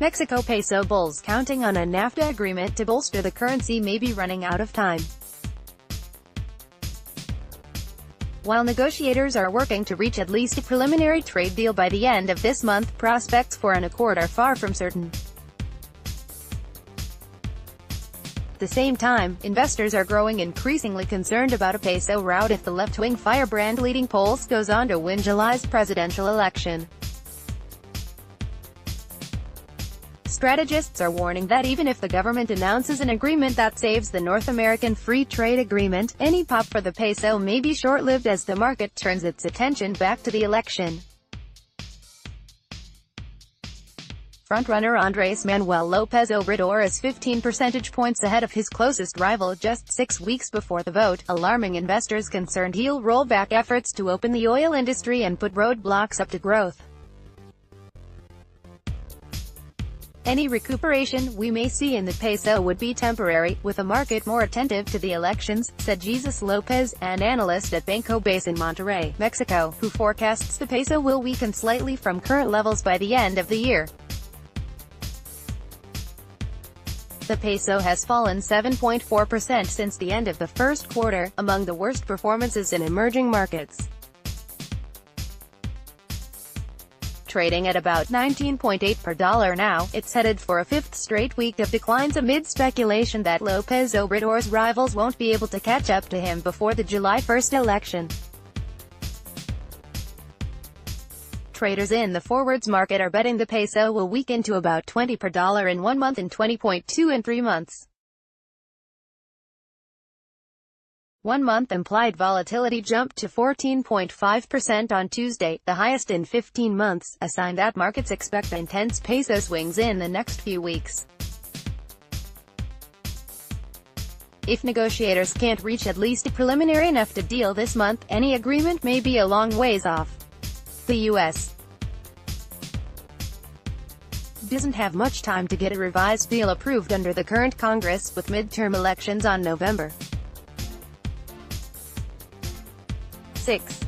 Mexico peso bulls counting on a Nafta agreement to bolster the currency may be running out of time. While negotiators are working to reach at least a preliminary trade deal by the end of this month, prospects for an accord are far from certain. At the same time, investors are growing increasingly concerned about a peso rout if the left-wing firebrand leading polls goes on to win July's presidential election. Strategists are warning that even if the government announces an agreement that saves the North American Free Trade Agreement, any pop for the peso may be short-lived as the market turns its attention back to the election. Frontrunner Andres Manuel López Obrador is 15 percentage points ahead of his closest rival just 6 weeks before the vote, alarming investors concerned he'll roll back efforts to open the oil industry and put roadblocks up to growth. Any recuperation we may see in the peso would be temporary, with a market more attentive to the elections, said Jesus Lopez, an analyst at Banco Base in Monterrey, Mexico, who forecasts the peso will weaken slightly from current levels by the end of the year. The peso has fallen 7.4% since the end of the first quarter, among the worst performances in emerging markets. Trading at about 19.8 per dollar now, it's headed for a fifth straight week of declines amid speculation that López Obrador's rivals won't be able to catch up to him before the July 1 election. Traders in the forwards market are betting the peso will weaken to about 20 per dollar in 1 month and 20.2 in 3 months. 1-month implied volatility jumped to 14.5% on Tuesday, the highest in 15 months, a sign that markets expect intense peso swings in the next few weeks. If negotiators can't reach at least a preliminary Nafta deal this month, any agreement may be a long ways off. The U.S. doesn't have much time to get a revised deal approved under the current Congress, with midterm elections on November 6.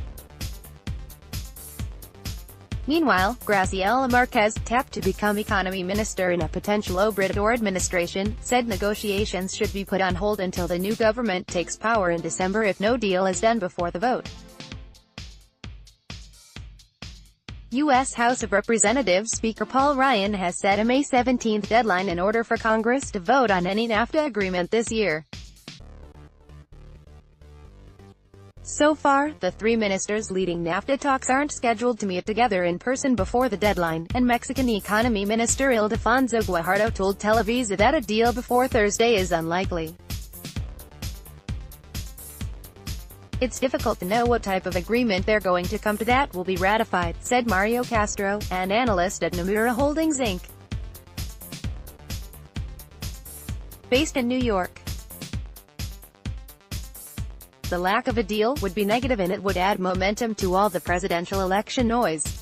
Meanwhile, Graciela Marquez, tapped to become economy minister in a potential Obrador administration, said negotiations should be put on hold until the new government takes power in December if no deal is done before the vote. U.S. House of Representatives Speaker Paul Ryan has set a May 17 deadline in order for Congress to vote on any Nafta agreement this year. So far, the three ministers leading Nafta talks aren't scheduled to meet together in person before the deadline, and Mexican Economy Minister Ildefonso Guajardo told Televisa that a deal before Thursday is unlikely. It's difficult to know what type of agreement they're going to come to that will be ratified, said Mario Castro, an analyst at Nomura Holdings Inc. based in New York. The lack of a deal would be negative and it would add momentum to all the presidential election noise.